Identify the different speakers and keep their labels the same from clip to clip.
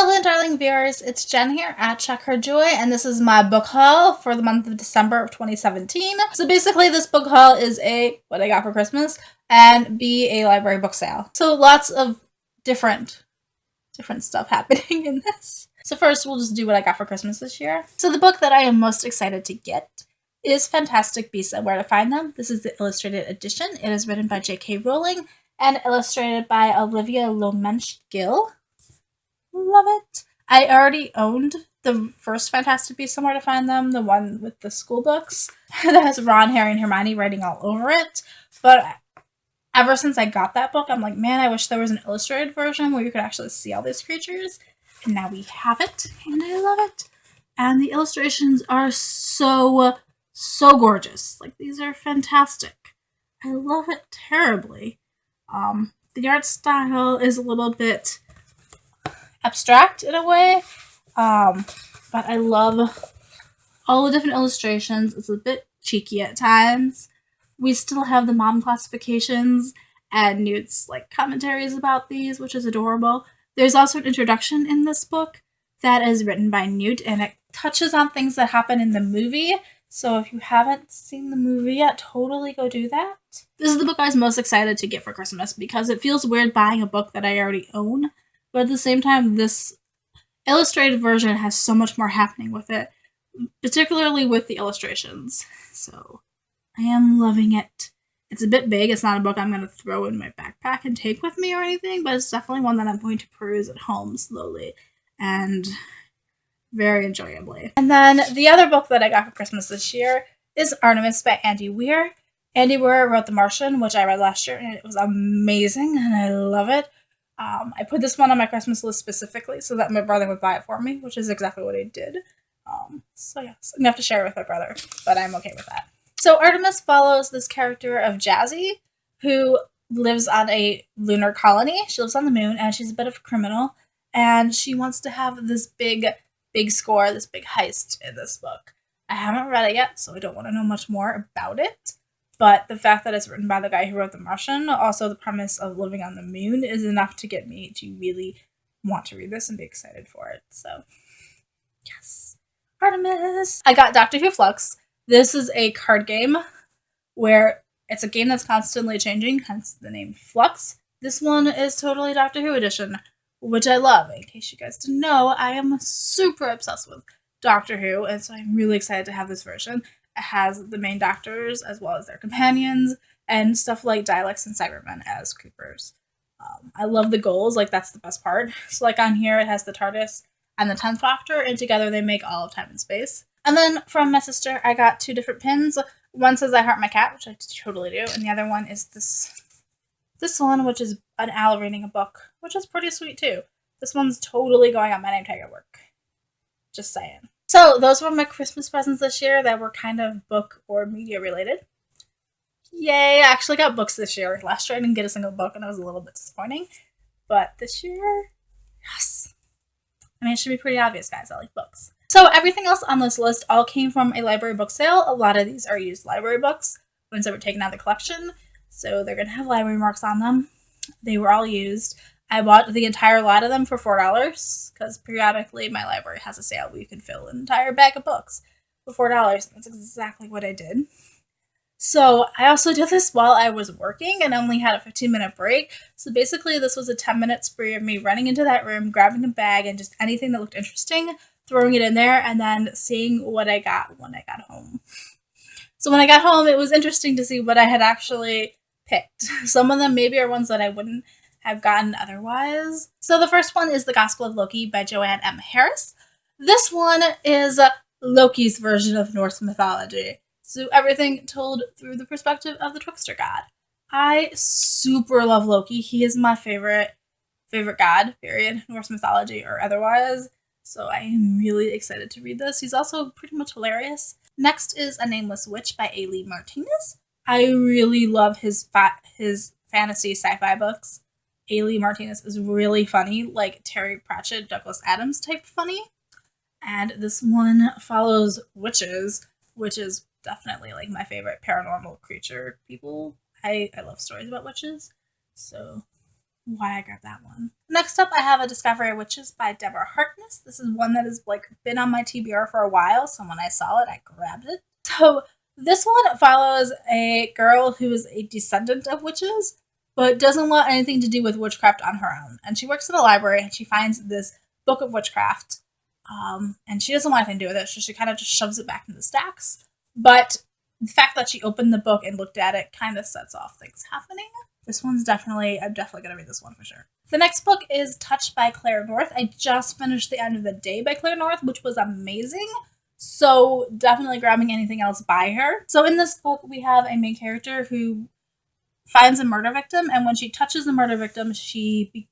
Speaker 1: Hello, darling viewers. It's Jen here at Check Her Joy, and this is my book haul for the month of December of 2017. So basically, this book haul is A, what I got for Christmas, and B, a library book sale. So lots of different stuff happening in this. So first, we'll just do what I got for Christmas this year. So the book that I am most excited to get is Fantastic Beasts and Where to Find Them. This is the illustrated edition. It is written by J.K. Rowling and illustrated by Olivia Lomenech Gill. Love it. I already owned the first Fantastic Beasts and Where to Find Them, the one with the school books that has Ron, Harry, and Hermione writing all over it. But ever since I got that book, I'm like, man, I wish there was an illustrated version where you could actually see all these creatures. And now we have it, and I love it. And the illustrations are so gorgeous. Like, these are fantastic. I love it terribly. The art style is a little bit abstract in a way, but I love all the different illustrations. It's a bit cheeky at times. We still have the mom classifications and Newt's like commentaries about these, which is adorable. There's also an introduction in this book that is written by Newt, and it touches on things that happen in the movie. So if you haven't seen the movie yet, totally go do that. This is the book I was most excited to get for Christmas because it feels weird buying a book that I already own. But at the same time, this illustrated version has so much more happening with it, particularly with the illustrations. So I am loving it. It's a bit big. It's not a book I'm going to throw in my backpack and take with me or anything, but it's definitely one that I'm going to peruse at home slowly and very enjoyably. And then the other book that I got for Christmas this year is Artemis by Andy Weir. Andy Weir wrote The Martian, which I read last year, and it was amazing, and I love it. I put this one on my Christmas list specifically so that my brother would buy it for me, which is exactly what he did. So yes, I'm gonna have to share it with my brother, but I'm okay with that. So Artemis follows this character of Jazzy, who lives on a lunar colony. She lives on the moon, and she's a bit of a criminal, and she wants to have this big score, this big heist in this book. I haven't read it yet, so I don't want to know much more about it. But the fact that it's written by the guy who wrote The Martian, also the premise of living on the moon, is enough to get me to really want to read this and be excited for it. So, yes. Artemis! I got Doctor Who Flux. This is a card game where it's a game that's constantly changing, hence the name Flux. This one is totally Doctor Who edition, which I love. In case you guys didn't know, I am super obsessed with Doctor Who, and so I'm really excited to have this version. It has the main doctors as well as their companions and stuff like Daleks and Cybermen as creepers. I love the goals, like that's the best part. So like on here it has the TARDIS and the 10th Doctor, and together they make all of time and space. And then from my sister I got two different pins. One says I heart my cat, which I totally do, and the other one is this one, which is an owl reading a book, which is pretty sweet too. This one's totally going on my name tag at work. Just saying. So those were my Christmas presents this year that were kind of book or media related. Yay, I actually got books this year. Last year I didn't get a single book and it was a little bit disappointing. But this year, yes. I mean, it should be pretty obvious, guys. I like books. So everything else on this list all came from a library book sale. A lot of these are used library books, ones that were taken out of the collection. So they're going to have library marks on them. They were all used. I bought the entire lot of them for $4 because periodically my library has a sale where you can fill an entire bag of books for $4. That's exactly what I did. So I also did this while I was working and only had a 15-minute break. So basically this was a 10-minute spree of me running into that room, grabbing a bag and just anything that looked interesting, throwing it in there, and then seeing what I got when I got home. So when I got home, it was interesting to see what I had actually picked. Some of them maybe are ones that I wouldn't have gotten otherwise. So the first one is The Gospel of Loki by Joanne M. Harris. This one is Loki's version of Norse mythology. So everything told through the perspective of the trickster god. I super love Loki. He is my favorite god, period, Norse mythology or otherwise. So I am really excited to read this. He's also pretty much hilarious. Next is A Nameless Witch by A. Martinez. I really love his fantasy sci-fi books. A. Martinez is really funny, like Terry Pratchett, Douglas Adams type funny. And this one follows witches, which is definitely like my favorite paranormal creature people. I love stories about witches. So why I grabbed that one. Next up, I have A Discovery of Witches by Deborah Harkness. This is one that has like been on my TBR for a while, so when I saw it, I grabbed it. So this one follows a girl who is a descendant of witches, but doesn't want anything to do with witchcraft on her own. And she works in a library, and she finds this book of witchcraft, and she doesn't want anything to do with it, so she kind of just shoves it back in the stacks. But the fact that she opened the book and looked at it kind of sets off things happening. This one's I'm definitely going to read this one for sure. The next book is Touched by Claire North. I just finished The End of the Day by Claire North, which was amazing. So definitely grabbing anything else by her. So in this book, we have a main character who finds a murder victim, and when she touches the murder victim, she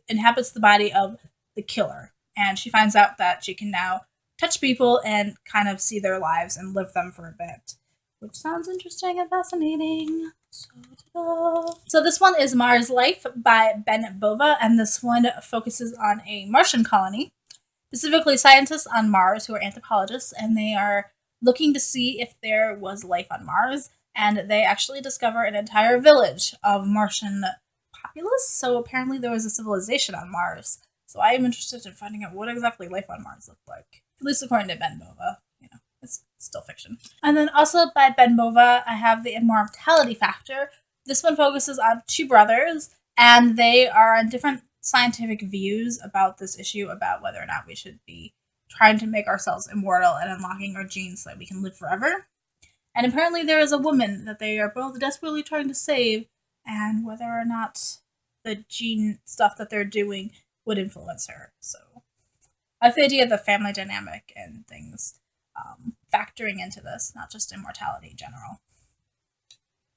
Speaker 1: inhabits the body of the killer. And she finds out that she can now touch people and kind of see their lives and live them for a bit, which sounds interesting and fascinating. So this one is Mars Life by Ben Bova, and this one focuses on a Martian colony, specifically scientists on Mars who are anthropologists, and they are looking to see if there was life on Mars, and they actually discover an entire village of Martian populace, so apparently there was a civilization on Mars. So I am interested in finding out what exactly life on Mars looked like, at least according to Ben Bova. It's still fiction. And then also by Ben Bova, I have The Immortality Factor. This one focuses on two brothers, and they are on different scientific views about this issue about whether or not we should be trying to make ourselves immortal and unlocking our genes so that we can live forever. And apparently there is a woman that they are both desperately trying to save, and whether or not the gene stuff that they're doing would influence her. So I like the idea of the family dynamic and things factoring into this, not just immortality in general.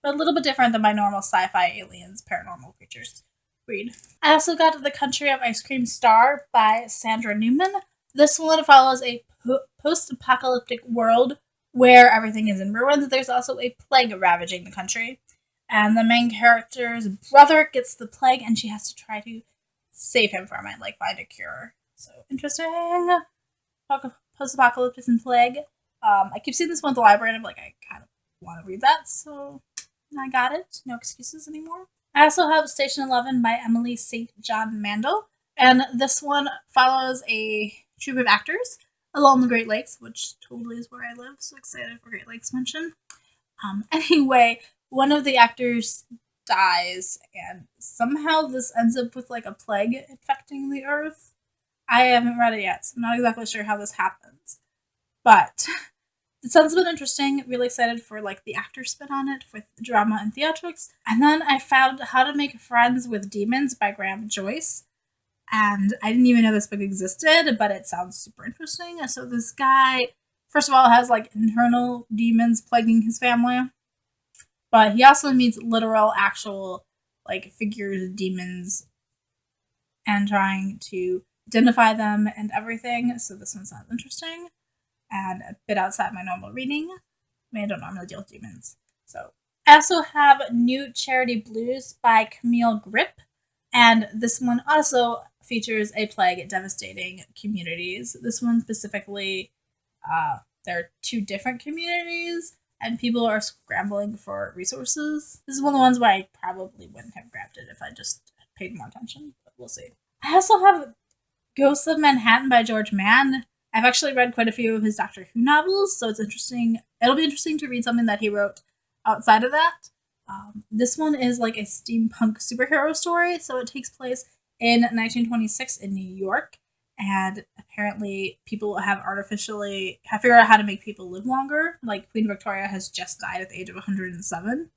Speaker 1: But a little bit different than my normal sci-fi aliens, paranormal creatures read. I also got The Country of Ice Cream Star by Sandra Newman. This one follows a post-apocalyptic world where everything is in ruins. There's also a plague ravaging the country, and the main character's brother gets the plague, and she has to try to save him from it, like find a cure. So interesting. Post-apocalyptic and plague. I keep seeing this one at the library, and I'm like, I kind of want to read that, so I got it. No excuses anymore. I also have Station 11 by Emily St. John Mandel, and this one follows a troupe of actors along the Great Lakes, which totally is where I live, so excited for Great Lakes mention. Anyway, one of the actors dies, and somehow this ends up with like a plague infecting the earth. I haven't read it yet, so I'm not exactly sure how this happens. But it sounds a bit interesting. Really excited for like the actor spin on it for drama and theatrics. And then I found How to Make Friends with Demons by Graham Joyce. And I didn't even know this book existed, but it sounds super interesting. So this guy, first of all, has like internal demons plaguing his family. But he also meets literal, actual, like figures, demons, and trying to identify them and everything. So this one sounds interesting and a bit outside my normal reading. I don't normally deal with demons. So I also have New Charity Blues by Camille Griep, and this one also features a plague devastating communities. This one specifically, there are two different communities, and people are scrambling for resources. This is one of the ones where I probably wouldn't have grabbed it if I just paid more attention, but we'll see. I also have Ghosts of Manhattan by George Mann. I've actually read quite a few of his Doctor Who novels, so it's interesting. It'll be interesting to read something that he wrote outside of that. This one is like a steampunk superhero story, so it takes place in 1926 in New York, and apparently people have figured out how to make people live longer. Like Queen Victoria has just died at the age of 107.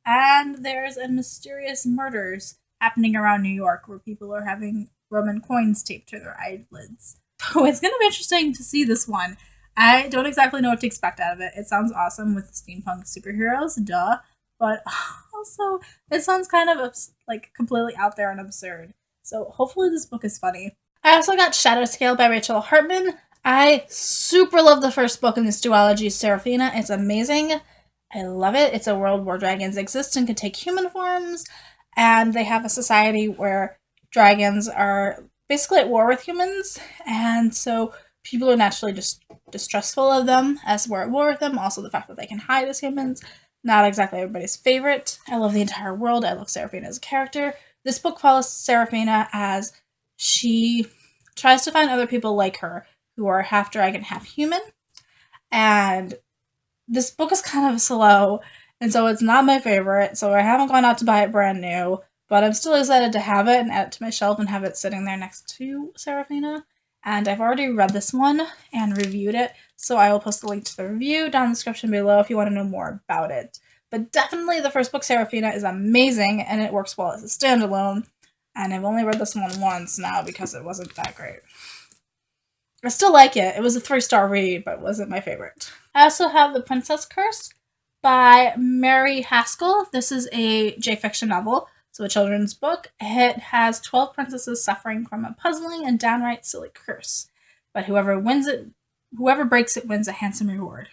Speaker 1: And there's a mysterious murders happening around New York where people are having Roman coins taped to their eyelids. So it's going to be interesting to see this one. I don't exactly know what to expect out of it. It sounds awesome with steampunk superheroes, duh. But also, it sounds kind of like completely out there and absurd. So hopefully this book is funny. I also got Shadow Scale by Rachel Hartman. I super love the first book in this duology, Seraphina. It's amazing. I love it. It's a world where dragons exist and can take human forms. And they have a society where dragons are basically at war with humans. And so people are naturally just distrustful of them as we're at war with them. Also the fact that they can hide as humans. not exactly everybody's favorite. I love the entire world. I love Seraphina as a character. This book follows Seraphina as she tries to find other people like her who are half dragon, half human. And this book is kind of slow, and so it's not my favorite, so I haven't gone out to buy it brand new, but I'm still excited to have it and add it to my shelf and have it sitting there next to Seraphina. And I've already read this one and reviewed it, so I will post a link to the review down in the description below if you want to know more about it. But definitely the first book, Seraphina, is amazing, and it works well as a standalone, and I've only read this one once now because it wasn't that great. I still like it. It was a 3-star read, but wasn't my favorite. I also have The Princess Curse by Merrie Haskell. This is a J-fiction novel, so a children's book. It has 12 princesses suffering from a puzzling and downright silly curse. But whoever breaks it wins a handsome reward.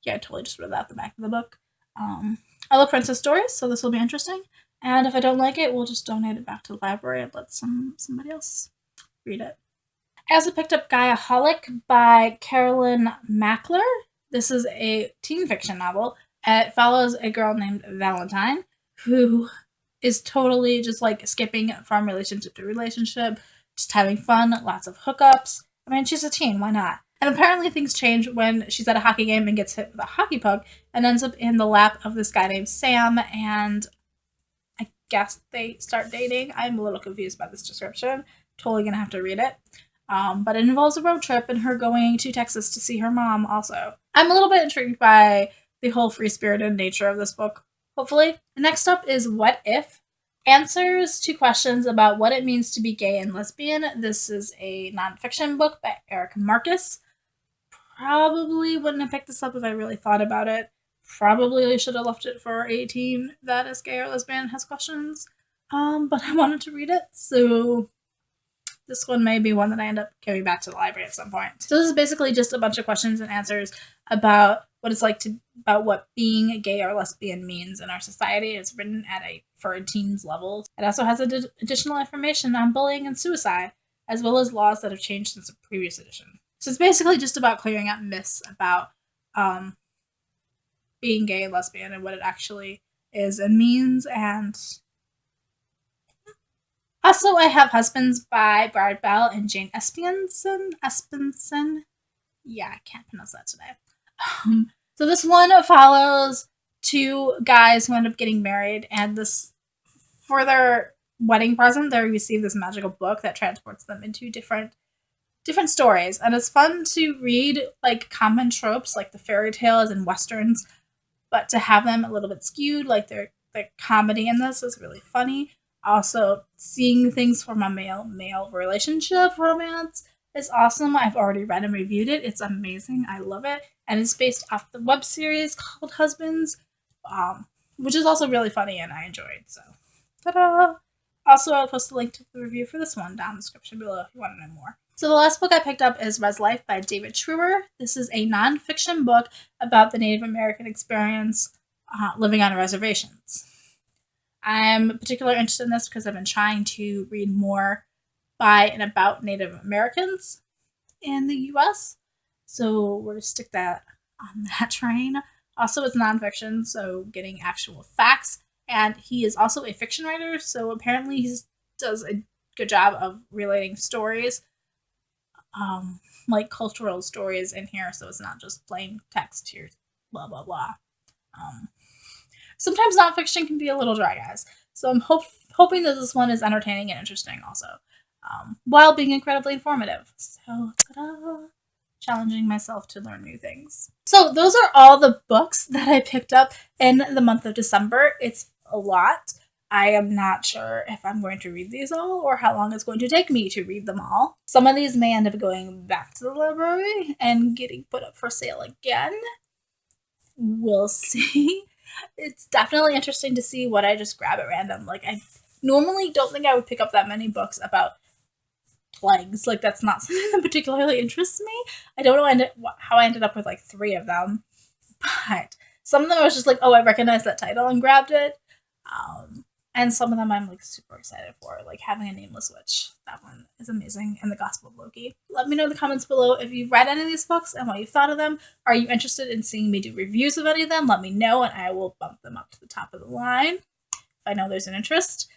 Speaker 1: Yeah, I totally just read that at the back of the book. I love princess stories, so this will be interesting. And if I don't like it, we'll just donate it back to the library and let somebody else read it. I also picked up Guyaholic by Carolyn Mackler. This is a teen fiction novel. It follows a girl named Valentine who is totally just like skipping from relationship to relationship, just having fun, lots of hookups. I mean, she's a teen, why not? And apparently things change when she's at a hockey game and gets hit with a hockey puck and ends up in the lap of this guy named Sam, and I guess they start dating. I'm a little confused by this description. Totally gonna have to read it. But it involves a road trip and her going to Texas to see her mom also. I'm a little bit intrigued by the whole free-spirited nature of this book, hopefully. Next up is What If? Answers to questions about what it means to be gay and lesbian. This is a nonfiction book by Eric Marcus. Probably wouldn't have picked this up if I really thought about it. Probably should have left it for a teen that is gay or lesbian and has questions. But I wanted to read it, so this one may be one that I end up giving back to the library at some point. So this is basically just a bunch of questions and answers about what it's like about what being gay or lesbian means in our society. It's written for a teen's level. It also has additional information on bullying and suicide, as well as laws that have changed since the previous edition. So it's basically just about clearing up myths about being gay and lesbian and what it actually is and means. And also, I have Husbands by Brad Bell and Jane Espenson. Yeah, I can't pronounce that today. So this one follows 2 guys who end up getting married, and for their wedding present, they receive this magical book that transports them into different stories. And it's fun to read like common tropes, like the fairy tales and westerns, but to have them a little bit skewed, like the comedy in this is really funny. Also, seeing things from a male relationship romance is awesome. I've already read and reviewed it. It's amazing. I love it. And it's based off the web series called Husbands, which is also really funny and I enjoyed. So, ta-da! Also, I'll post a link to the review for this one down in the description below if you want to know more. So the last book I picked up is Res Life by David Truer. This is a nonfiction book about the Native American experience living on reservations. I'm particularly interested in this because I've been trying to read more by and about Native Americans in the U.S. So we're going to stick that on that train. Also, it's nonfiction, so getting actual facts. And he is also a fiction writer, so apparently he does a good job of relating stories, like cultural stories in here, so it's not just plain text here, blah, blah, blah. Sometimes nonfiction can be a little dry, guys. So I'm hoping that this one is entertaining and interesting also, while being incredibly informative. So, ta-da! Challenging myself to learn new things. So those are all the books that I picked up in the month of December. It's a lot. I am not sure if I'm going to read these all or how long it's going to take me to read them all. Some of these may end up going back to the library and getting put up for sale again. We'll see. It's definitely interesting to see what I just grab at random. Like, I normally don't think I would pick up that many books about plagues. Like, that's not something that particularly interests me. I don't know how I ended up with like 3 of them, but some of them I was just like, oh, I recognize that title and grabbed it. And some of them I'm like super excited for, like having a Nameless Witch. That one is amazing, and the Gospel of Loki. Let me know in the comments below if you've read any of these books and what you thought of them. Are you interested in seeing me do reviews of any of them? Let me know, and I will bump them up to the top of the line if I know there's an interest.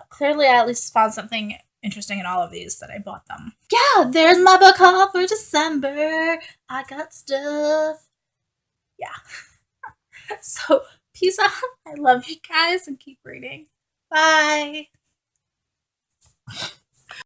Speaker 1: Clearly, I at least found something interesting in all of these that I bought them. Yeah, there's my book haul for December. I got stuff. Yeah. So, peace out. I love you guys and keep reading. Bye.